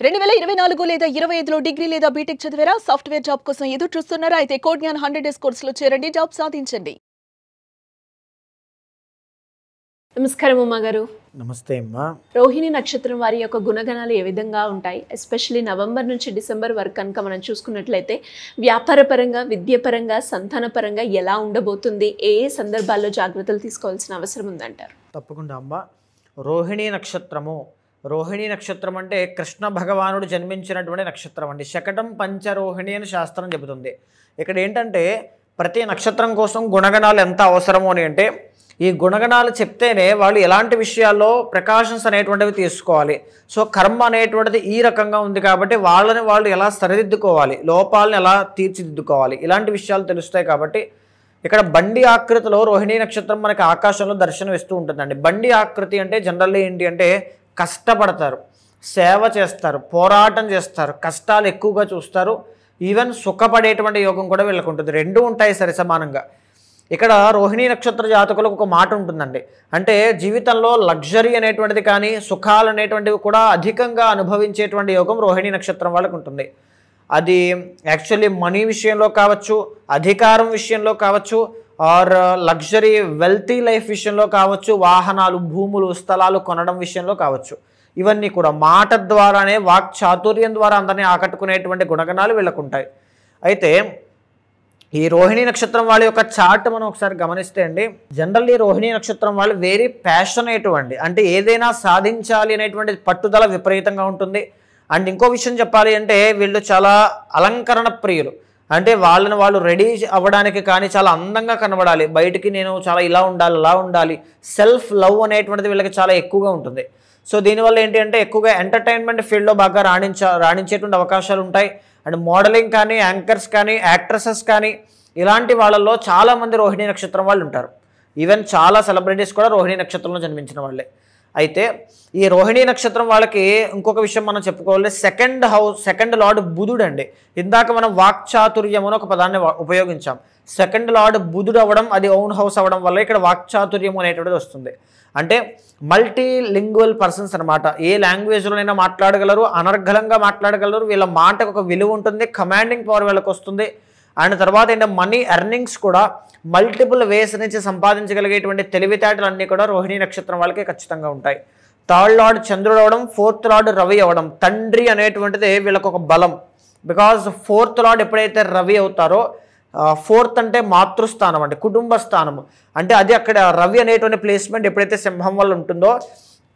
2024 లేదా 25లో డిగ్రీ లేదా బీటెక్ చదివారా? సాఫ్ట్వేర్ జాబ్ కోసం ఎదురు చూస్తున్నారా? అయితే కోడ్ జ్ఞాన్ 100 డేస్ కోర్సులో చేరండి, జాబ్ సాధించండి. నమస్కారం ఉమా గారు. నమస్తే అమ్మా. రోహిణి నక్షత్రం వారి యొక్క గుణగణాలు ఏ విధంగా ఉంటాయి? ఎస్పెషల్లీ నవంబర్ నుంచి డిసెంబర్ వరకు కనుక మనం చూసుకున్నట్లయితే వ్యాపారపరంగా, విద్యాపరంగా, సంతానపరంగా ఎలా ఉండబోతుంది? ఏ ఏ సందర్భాల్లో జాగ్రత్తలు తీసుకోవాల్సిన అవసరం ఉందంటారు? తప్పకుండా అమ్మా. రోహిణి నక్షత్రము, రోహిణి నక్షత్రం అంటే కృష్ణ భగవానుడు జన్మించినటువంటి నక్షత్రం అండి. శకటం పంచరోహిణి అని శాస్త్రం చెబుతుంది. ఇక్కడ ఏంటంటే ప్రతి నక్షత్రం కోసం గుణగణాలు ఎంత అవసరము అని అంటే, ఈ గుణగణాలు చెప్తేనే వాళ్ళు ఎలాంటి విషయాల్లో ప్రికాషన్స్ అనేటువంటివి తీసుకోవాలి. సో కర్మ అనేటువంటిది ఈ రకంగా ఉంది కాబట్టి వాళ్ళని వాళ్ళు ఎలా సరిదిద్దుకోవాలి, లోపాలను ఎలా తీర్చిదిద్దుకోవాలి, ఇలాంటి విషయాలు తెలుస్తాయి. కాబట్టి ఇక్కడ బండి ఆకృతిలో రోహిణి నక్షత్రం మనకి ఆకాశంలో దర్శనం ఇస్తూ ఉంటుందండి. బండి ఆకృతి అంటే జనరల్లీ ఏంటి అంటే కష్టపడతారు, సేవ చేస్తారు, పోరాటం చేస్తారు, కష్టాలు ఎక్కువగా చూస్తారు, ఈవెన్ సుఖపడేటువంటి యోగం కూడా వీళ్ళకు ఉంటుంది. రెండూ ఉంటాయి సరి సమానంగా. ఇక్కడ రోహిణి నక్షత్ర జాతకులకు ఒక మాట ఉంటుందండి. అంటే జీవితంలో లగ్జరీ అనేటువంటిది కానీ సుఖాలు అనేటువంటివి కూడా అధికంగా అనుభవించేటువంటి యోగం రోహిణి నక్షత్రం వాళ్ళకు ఉంటుంది. అది యాక్చువల్లీ మనీ విషయంలో కావచ్చు, అధికారం విషయంలో కావచ్చు, ఆర్ లగ్జరీ వెల్తీ లైఫ్ విషయంలో కావచ్చు, వాహనాలు, భూములు, స్థలాలు కొనడం విషయంలో కావచ్చు. ఇవన్నీ కూడా మాట ద్వారానే, వాక్ చాతుర్యం ద్వారా అందరినీ ఆకట్టుకునేటువంటి గుణగణాలు వీళ్ళకు ఉంటాయి. అయితే ఈ రోహిణి నక్షత్రం వాళ్ళ యొక్క చార్ట్ మనం ఒకసారి గమనిస్తే అండి, జనరల్లీ రోహిణి నక్షత్రం వాళ్ళు వెరీ ప్యాషనేటివ్ అండి. అంటే ఏదైనా సాధించాలి అనేటువంటి పట్టుదల విపరీతంగా ఉంటుంది. అండ్ ఇంకో విషయం చెప్పాలి అంటే వీళ్ళు చాలా అలంకరణ ప్రియులు. అంటే వాళ్ళని వాళ్ళు రెడీ అవ్వడానికి కానీ చాలా అందంగా కనబడాలి, బయటికి నేను చాలా ఇలా ఉండాలి, అలా ఉండాలి, సెల్ఫ్ లవ్ అనేటువంటిది వీళ్ళకి చాలా ఎక్కువగా ఉంటుంది. సో దీనివల్ల ఏంటి అంటే ఎక్కువగా ఎంటర్టైన్మెంట్ ఫీల్డ్లో బాగా రాణించేటువంటి అవకాశాలు ఉంటాయి. అండ్ మోడలింగ్ కానీ, యాంకర్స్ కానీ, యాక్ట్రసెస్ కానీ ఇలాంటి వాళ్ళల్లో చాలామంది రోహిణి నక్షత్రం వాళ్ళు ఉంటారు. ఈవెన్ చాలా సెలబ్రిటీస్ కూడా రోహిణి నక్షత్రంలో జన్మించిన వాళ్ళే. అయితే ఈ రోహిణి నక్షత్రం వాళ్ళకి ఇంకొక విషయం మనం చెప్పుకోవాలి. సెకండ్ లార్డ్ బుధుడు అండి. ఇందాక మనం వాక్చాతుర్యం అని ఒక పదాన్ని ఉపయోగించాం. సెకండ్ లార్డ్ బుధుడు అవ్వడం, అది ఓన్ హౌస్ అవ్వడం వల్ల ఇక్కడ వాక్చాతుర్యం అనేటువంటిది వస్తుంది. అంటే మల్టీ లింగ్వల్ పర్సన్స్ అనమాట. ఏ లాంగ్వేజ్లోనైనా మాట్లాడగలరు, అనర్గళంగా మాట్లాడగలరు, వీళ్ళ మాటకు ఒక విలువ ఉంటుంది, కమాండింగ్ పవర్ వీళ్ళకి వస్తుంది. అండ్ తర్వాత ఏంటంటే మనీ ఎర్నింగ్స్ కూడా మల్టిపుల్ వేస్ నుంచి సంపాదించగలిగేటువంటి తెలివితేటలన్నీ కూడా రోహిణి నక్షత్రం వాళ్ళకి ఖచ్చితంగా ఉంటాయి. థర్డ్ లార్డ్ చంద్రుడు అవ్వడం, ఫోర్త్ లార్డ్ రవి అవ్వడం, తండ్రి అనేటువంటిది వీళ్ళకు ఒక బలం. బికాజ్ ఫోర్త్ లార్డ్ ఎప్పుడైతే రవి అవుతారో, ఫోర్త్ అంటే మాతృస్థానం అంటే కుటుంబ స్థానము, అంటే అది అక్కడ రవి అనేటువంటి ప్లేస్మెంట్ ఎప్పుడైతే సింహం వల్ల ఉంటుందో,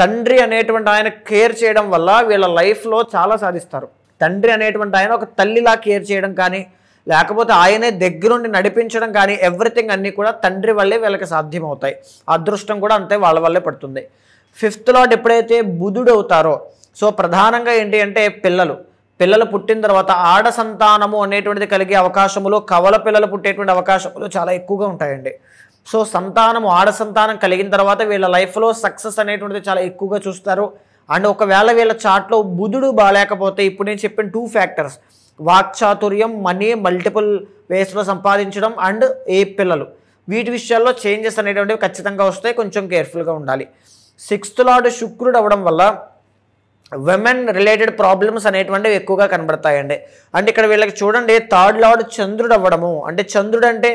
తండ్రి అనేటువంటి ఆయన కేర్ చేయడం వల్ల వీళ్ళ లైఫ్లో చాలా సాధిస్తారు. తండ్రి అనేటువంటి ఆయన ఒక తల్లిలా కేర్ చేయడం కానీ, లేకపోతే ఆయనే దగ్గరుండి నడిపించడం కానీ, ఎవ్రీథింగ్ అన్నీ కూడా తండ్రి వల్లే వీళ్ళకి సాధ్యమవుతాయి. అదృష్టం కూడా అంతే వాళ్ళ వల్లే పడుతుంది. ఫిఫ్త్ లార్డ్ ఎప్పుడైతే బుధుడు అవుతారో, సో ప్రధానంగా ఏంటి అంటే పిల్లలు పుట్టిన తర్వాత ఆడ సంతానము అనేటువంటిది కలిగే అవకాశములు, కవల పిల్లలు పుట్టేటువంటి అవకాశములు చాలా ఎక్కువగా ఉంటాయండి. సో సంతానము, ఆడ సంతానం కలిగిన తర్వాత వీళ్ళ లైఫ్లో సక్సెస్ అనేటువంటిది చాలా ఎక్కువగా చూస్తారు. అండ్ ఒకవేళ వీళ్ళ చార్ట్లో బుధుడు బాగాలేకపోతే, ఇప్పుడు నేను చెప్పిన 2 ఫ్యాక్టర్స్, వాక్చాతుర్యం, మనీ మల్టిపుల్ వేస్లో సంపాదించడం అండ్ ఏ పిల్లలు, వీటి విషయాల్లో చేంజెస్ అనేటువంటివి ఖచ్చితంగా వస్తాయి. కొంచెం కేర్ఫుల్గా ఉండాలి. 6th లార్డ్ శుక్రుడు అవ్వడం వల్ల విమెన్ రిలేటెడ్ ప్రాబ్లమ్స్ అనేటువంటివి ఎక్కువగా కనబడతాయండి. అంటే ఇక్కడ వీళ్ళకి చూడండి, 3rd లార్డ్ చంద్రుడు అవ్వడము, అంటే చంద్రుడు అంటే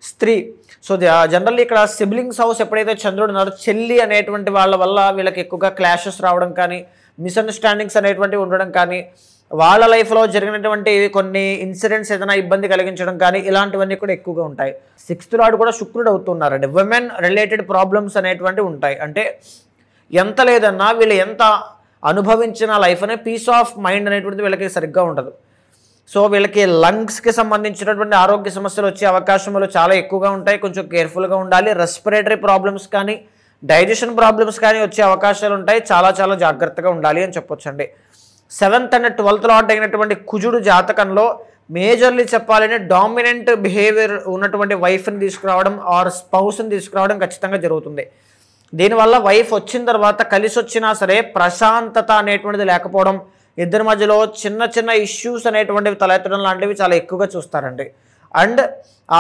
స్త్రీ. సో జనరల్లీ ఇక్కడ సిబ్లింగ్స్ హౌస్ ఎప్పుడైతే చంద్రుడు ఉన్నారో, చెల్లి అనేటువంటి వాళ్ళ వల్ల వీళ్ళకి ఎక్కువగా క్లాషెస్ రావడం కానీ, మిస్అండర్స్టాండింగ్స్ అనేటువంటివి ఉండడం కానీ, వాళ్ళ లైఫ్లో జరిగినటువంటి కొన్ని ఇన్సిడెంట్స్ ఏదైనా ఇబ్బంది కలిగించడం కానీ, ఇలాంటివన్నీ కూడా ఎక్కువగా ఉంటాయి. 6th లార్డ్ కూడా శుక్రుడు అవుతున్నారండి. విమెన్ రిలేటెడ్ ప్రాబ్లమ్స్ అనేటువంటివి ఉంటాయి. అంటే ఎంత లేదన్నా వీళ్ళు ఎంత అనుభవించిన లైఫ్ అనే పీస్ ఆఫ్ మైండ్ అనేటువంటిది వీళ్ళకి సరిగ్గా ఉండదు. సో వీళ్ళకి లంగ్స్కి సంబంధించినటువంటి ఆరోగ్య సమస్యలు వచ్చే అవకాశములు చాలా ఎక్కువగా ఉంటాయి. కొంచెం కేర్ఫుల్గా ఉండాలి. రెస్పిరేటరీ ప్రాబ్లమ్స్ కానీ, డైజెషన్ ప్రాబ్లమ్స్ కానీ వచ్చే అవకాశాలు ఉంటాయి. చాలా చాలా జాగ్రత్తగా ఉండాలి అని చెప్పొచ్చండి. 7th అండ్ 12th లార్డ్ అయినటువంటి కుజుడు జాతకంలో మేజర్లీ చెప్పాలంటే డామినెంట్ బిహేవియర్ ఉన్నటువంటి వైఫ్ని తీసుకురావడం ఆర్ స్పౌస్ని తీసుకురావడం ఖచ్చితంగా జరుగుతుంది. దీనివల్ల వైఫ్ వచ్చిన తర్వాత కలిసి వచ్చినా సరే ప్రశాంతత అనేటువంటిది లేకపోవడం, ఇద్దరి మధ్యలో చిన్న చిన్న ఇష్యూస్ అనేటువంటివి తలెత్తడం లాంటివి చాలా ఎక్కువగా చూస్తారండి. అండ్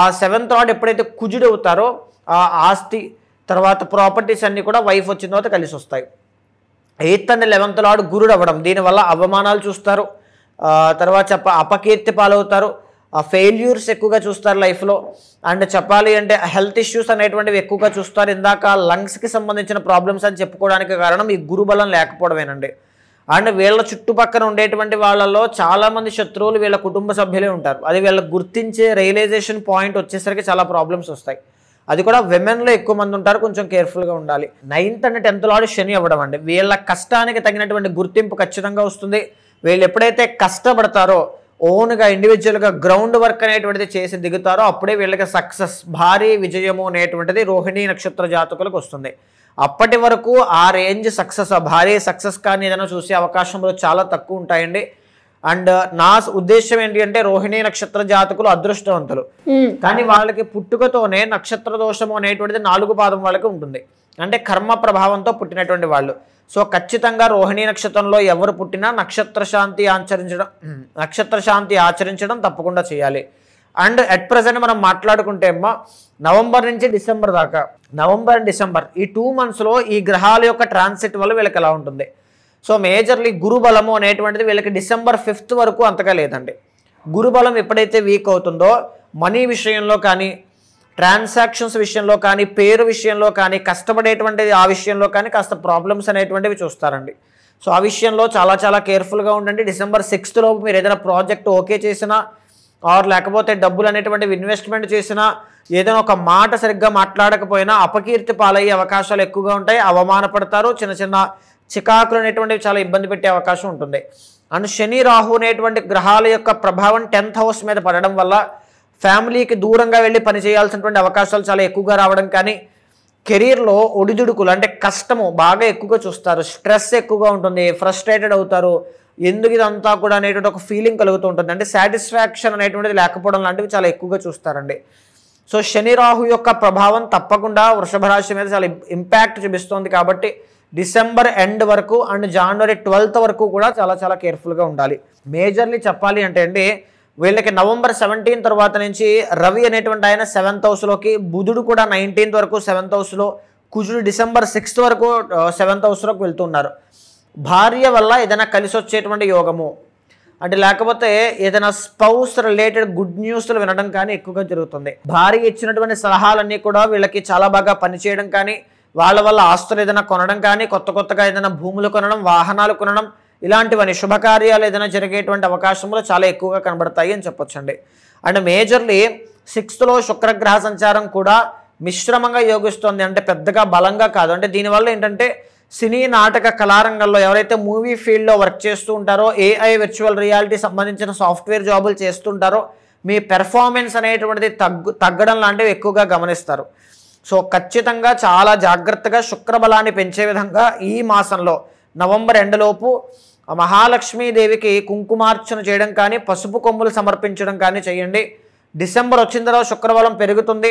ఆ 7th లార్డ్ ఎప్పుడైతే కుజుడు అవుతారో, ఆ ఆస్తి తర్వాత ప్రాపర్టీస్ అన్నీ కూడా వైఫ్ వచ్చిన తర్వాత కలిసి వస్తాయి. 8th and 11th లార్డ్ గురుడు అవ్వడం, దీనివల్ల అవమానాలు చూస్తారు, తర్వాత అపకీర్తి పాలవుతారు, ఫెయిల్యూర్స్ ఎక్కువగా చూస్తారు లైఫ్లో. అండ్ చెప్పాలి అంటే హెల్త్ ఇష్యూస్ అనేటువంటివి ఎక్కువగా చూస్తారు. ఇందాక లంగ్స్కి సంబంధించిన ప్రాబ్లమ్స్ అని చెప్పుకోవడానికి కారణం ఈ గురుబలం లేకపోవడమేనండి. అండ్ వీళ్ళ చుట్టుపక్కల ఉండేటువంటి వాళ్ళలో చాలామంది శత్రువులు వీళ్ళ కుటుంబ సభ్యులే ఉంటారు. అది వీళ్ళకి గుర్తించే రియలైజేషన్ పాయింట్ వచ్చేసరికి చాలా ప్రాబ్లమ్స్ వస్తాయి. అది కూడా విమెన్లో ఎక్కువ మంది ఉంటారు, కొంచెం కేర్ఫుల్గా ఉండాలి. 9th and 10th లార్డ్ శని అవ్వడం అండి, వీళ్ళ కష్టానికి తగినటువంటి గుర్తింపు ఖచ్చితంగా వస్తుంది. వీళ్ళు ఎప్పుడైతే కష్టపడతారో, ఓన్గా ఇండివిజువల్గా గ్రౌండ్ వర్క్ అనేటువంటిది చేసి దిగుతారో అప్పుడే వీళ్ళకి సక్సెస్, భారీ విజయము అనేటువంటిది రోహిణీ నక్షత్ర జాతకులకు వస్తుంది. అప్పటి వరకు ఆ రేంజ్ సక్సెస్, ఆ భారీ సక్సెస్ కానీ ఏదైనా చూసే అవకాశంలో చాలా తక్కువ ఉంటాయండి. అండ్ నా ఉద్దేశం ఏంటి అంటే రోహిణీ నక్షత్ర జాతకులు అదృష్టవంతులు, కానీ వాళ్ళకి పుట్టుకతోనే నక్షత్ర దోషము అనేటువంటిది 4 పాదం వాళ్ళకి ఉంటుంది. అంటే కర్మ ప్రభావంతో పుట్టినటువంటి వాళ్ళు. సో ఖచ్చితంగా రోహిణీ నక్షత్రంలో ఎవరు పుట్టినా నక్షత్ర శాంతి ఆచరించడం తప్పకుండా చేయాలి. అండ్ అట్ ప్రజెంట్ మనం మాట్లాడుకుంటే అమ్మా నవంబర్ నుంచి డిసెంబర్ దాకా, నవంబర్ అండ్ డిసెంబర్ ఈ 2 monthsలో ఈ గ్రహాల యొక్క ట్రాన్సిట్ వల్ల వీళ్ళకి ఎలా ఉంటుంది. సో మేజర్లీ గురుబలము అనేటువంటిది వీళ్ళకి December 5th వరకు అంతగా లేదండి. గురుబలం ఎప్పుడైతే వీక్ అవుతుందో మనీ విషయంలో కానీ, ట్రాన్సాక్షన్స్ విషయంలో కానీ, పేరు విషయంలో కానీ, కష్టపడేటువంటిది ఆ విషయంలో కానీ కాస్త ప్రాబ్లమ్స్ అనేటువంటివి చూస్తారండి. సో ఆ విషయంలో చాలా చాలా కేర్ఫుల్గా ఉండండి. December 6th లోపు మీరు ఏదైనా ప్రాజెక్ట్ ఓకే చేసినా, ఆర్ లేకపోతే డబ్బులు అనేటువంటివి ఇన్వెస్ట్మెంట్ చేసినా, ఏదైనా ఒక మాట సరిగ్గా మాట్లాడకపోయినా అపకీర్తి పాలయ్యే అవకాశాలు ఎక్కువగా ఉంటాయి. అవమానపడతారు, చిన్న చిన్న చికాకులు అనేటువంటివి చాలా ఇబ్బంది పెట్టే అవకాశం ఉంటుంది. అండ్ శని రాహు అనేటువంటి గ్రహాల యొక్క ప్రభావం 10th house మీద పడడం వల్ల ఫ్యామిలీకి దూరంగా వెళ్ళి పనిచేయాల్సినటువంటి అవకాశాలు చాలా ఎక్కువగా రావడం కానీ, కెరీర్లో ఒడిదుడుకులు అంటే కష్టము బాగా ఎక్కువగా చూస్తారు, స్ట్రెస్ ఎక్కువగా ఉంటుంది, ఫ్రస్ట్రేటెడ్ అవుతారు, ఎందుకు ఇదంతా కూడా అనేటువంటి ఒక ఫీలింగ్ కలుగుతూ ఉంటుంది. అంటే సాటిస్ఫాక్షన్ అనేటువంటిది లేకపోవడం లాంటివి చాలా ఎక్కువగా చూస్తారండి. సో శని రాహు యొక్క ప్రభావం తప్పకుండా వృషభ రాశి మీద చాలా ఇంపాక్ట్ చూపిస్తుంది. కాబట్టి December end వరకు అండ్ January 12th వరకు కూడా చాలా చాలా కేర్ఫుల్గా ఉండాలి. మేజర్లీ చెప్పాలి అంటే అండి వీళ్ళకి November 17 తర్వాత నుంచి రవి అనేటువంటి ఆయన 7th హౌస్లోకి, బుధుడు కూడా 19th వరకు 7th హౌస్లో, కుజుడు December 6th వరకు 7th హౌస్లోకి వెళ్తున్నారు. భార్య వల్ల ఏదైనా కలిసి వచ్చేటువంటి యోగము అంటే లేకపోతే ఏదైనా స్పౌస్ రిలేటెడ్ గుడ్ న్యూస్లు వినడం కానీ ఎక్కువగా జరుగుతుంది. భార్య ఇచ్చినటువంటి సలహాలన్నీ కూడా వీళ్ళకి చాలా బాగా పనిచేయడం కానీ, వాళ్ళ వల్ల ఆస్తులు ఏదైనా కొనడం కానీ, కొత్తగా ఏదైనా భూములు కొనడం, వాహనాలు కొనడం, ఇలాంటివన్నీ శుభకార్యాలు ఏదైనా జరిగేటువంటి అవకాశంలో చాలా ఎక్కువగా కనబడతాయి అని చెప్పొచ్చండి. అండ్ మేజర్లీ 6th లో శుక్రగ్రహ సంచారం కూడా మిశ్రమంగా యోగిస్తుంది, అంటే పెద్దగా బలంగా కాదు. అంటే దీనివల్ల ఏంటంటే సినీ నాటక కళారంగంలో ఎవరైతే మూవీ ఫీల్డ్లో వర్క్ చేస్తూ ఉంటారో, AI విర్చువల్ రియాలిటీ సంబంధించిన సాఫ్ట్వేర్ జాబులు చేస్తుంటారో మీ పెర్ఫార్మెన్స్ అనేటువంటిది తగ్గడం లాంటివి ఎక్కువగా గమనిస్తారు. సో ఖచ్చితంగా చాలా జాగ్రత్తగా శుక్రబలాన్ని పెంచే విధంగా ఈ మాసంలో నవంబర్ ఎండలోపు మహాలక్ష్మీదేవికి కుంకుమార్చన చేయడం కానీ, పసుపు కొమ్ములు సమర్పించడం కానీ చేయండి. డిసెంబర్ వచ్చిన తర్వాత శుక్రబలం పెరుగుతుంది.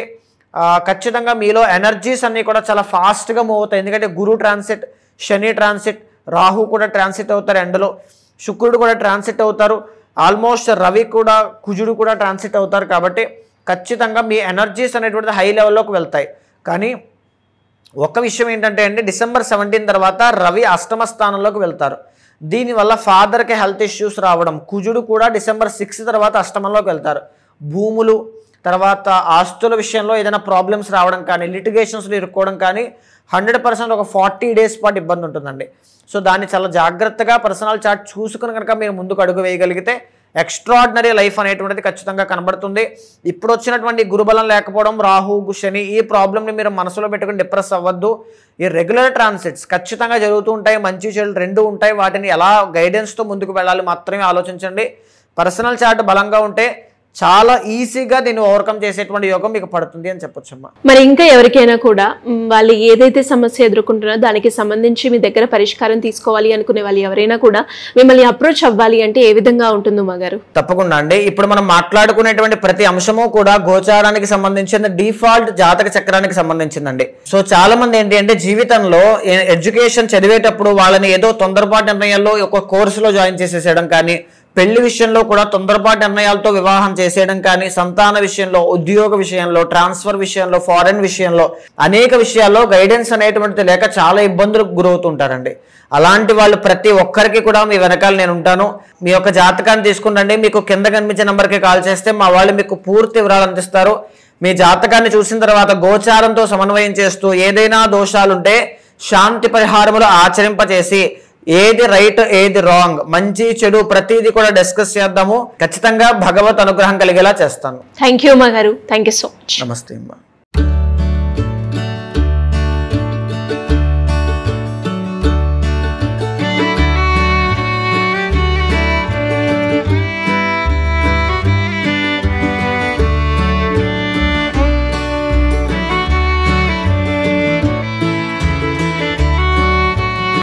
ఖచ్చితంగా మీలో ఎనర్జీస్ అన్నీ కూడా చాలా ఫాస్ట్గా మూవ్ అవుతాయి. ఎందుకంటే గురు ట్రాన్సిట్, శని ట్రాన్సిట్, రాహు కూడా ట్రాన్సిట్ అవుతారు ఎండలో, శుక్రుడు కూడా ట్రాన్సిట్ అవుతారు, ఆల్మోస్ట్ రవి కూడా, కుజుడు కూడా ట్రాన్సిట్ అవుతారు. కాబట్టి ఖచ్చితంగా మీ ఎనర్జీస్ అనేటువంటిది హై లెవెల్లోకి వెళ్తాయి. కానీ ఒక విషయం ఏంటంటే అండి, December 17 తర్వాత రవి అష్టమ స్థానంలోకి వెళ్తారు. దీనివల్ల ఫాదర్కి హెల్త్ ఇష్యూస్ రావడం, కుజుడు కూడా December 6 తర్వాత అష్టమంలోకి వెళ్తారు. భూములు తర్వాత ఆస్తుల విషయంలో ఏదైనా ప్రాబ్లమ్స్ రావడం కానీ, లిటిగేషన్స్లో ఇరుక్కోవడం కానీ 100% ఒక 40 days పాటు ఇబ్బంది ఉంటుందండి. సో దాన్ని చాలా జాగ్రత్తగా పర్సనల్ చార్ట్ చూసుకుని కనుక మీరు ముందుకు అడుగు వేయగలిగితే ఎక్స్ట్రాడినరీ లైఫ్ అనేటువంటిది ఖచ్చితంగా కనబడుతుంది. ఇప్పుడు వచ్చినటువంటి గురుబలం లేకపోవడం, రాహు శని, ఈ ప్రాబ్లమ్ని మీరు మనసులో పెట్టుకుని డిప్రెస్ అవ్వద్దు. ఈ రెగ్యులర్ ట్రాన్సిట్స్ ఖచ్చితంగా జరుగుతూ ఉంటాయి, మంచి చెడు రెండు ఉంటాయి. వాటిని ఎలా గైడెన్స్తో ముందుకు వెళ్ళాలి మాత్రమే ఆలోచించండి. పర్సనల్ చార్ట్ బలంగా ఉంటే చాలా ఈజీగా దీన్ని ఓవర్కమ్ చేసేటువంటి యోగం మీకు పడుతుంది అని చెప్పొచ్చమ్మా. మరి ఇంకా ఎవరికైనా కూడా వాళ్ళు ఏదైతే సమస్య ఎదుర్కొంటున్నారో దానికి సంబంధించి మీ దగ్గర పరిష్కారం తీసుకోవాలి అనుకునే వాళ్ళు ఎవరైనా కూడా మిమ్మల్ని అప్రోచ్ అవ్వాలి అంటే ఏ విధంగా ఉంటుంది మా గారు? తప్పకుండా అండి. ఇప్పుడు మనం మాట్లాడుకునేటువంటి ప్రతి అంశము కూడా గోచారానికి సంబంధించిన డిఫాల్ట్ జాతక చక్రానికి సంబంధించిందండి. సో చాలా మంది ఏంటి అంటే జీవితంలో ఎడ్యుకేషన్ చదివేటప్పుడు వాళ్ళని ఏదో తొందరపాటు నిర్ణయాల్లో ఒక కోర్సులో జాయిన్ చేసేసేయడం కానీ, పెళ్లి విషయంలో కూడా తొందరపాటు నిర్ణయాలతో వివాహం చేసేయడం కానీ, సంతాన విషయంలో, ఉద్యోగ విషయంలో, ట్రాన్స్ఫర్ విషయంలో, ఫారెన్ విషయంలో అనేక విషయాల్లో గైడెన్స్ అనేటువంటిది లేక చాలా ఇబ్బందులకు గురవుతుంటారండి. అలాంటి వాళ్ళు ప్రతి ఒక్కరికి కూడా మీ వెనకాల నేను ఉంటాను. మీ యొక్క జాతకాన్ని తీసుకునండి, మీకు కింద కనిపించే నెంబర్కి కాల్ చేస్తే మా వాళ్ళు మీకు పూర్తి వివరాలు అందిస్తారు. మీ జాతకాన్ని చూసిన తర్వాత గోచారంతో సమన్వయం చేస్తూ ఏదైనా దోషాలుంటే శాంతి పరిహారములు ఆచరింపజేసి ఏది రైట్ ఏది రాంగ్, మంచి చెడు ప్రతిదీ కూడా డిస్కస్ చేద్దాము. ఖచ్చితంగా భగవత్ అనుగ్రహం కలిగేలా చేస్తాను. థ్యాంక్ యూ అమ్మ గారు. Thank you so much. నమస్తే అమ్మా.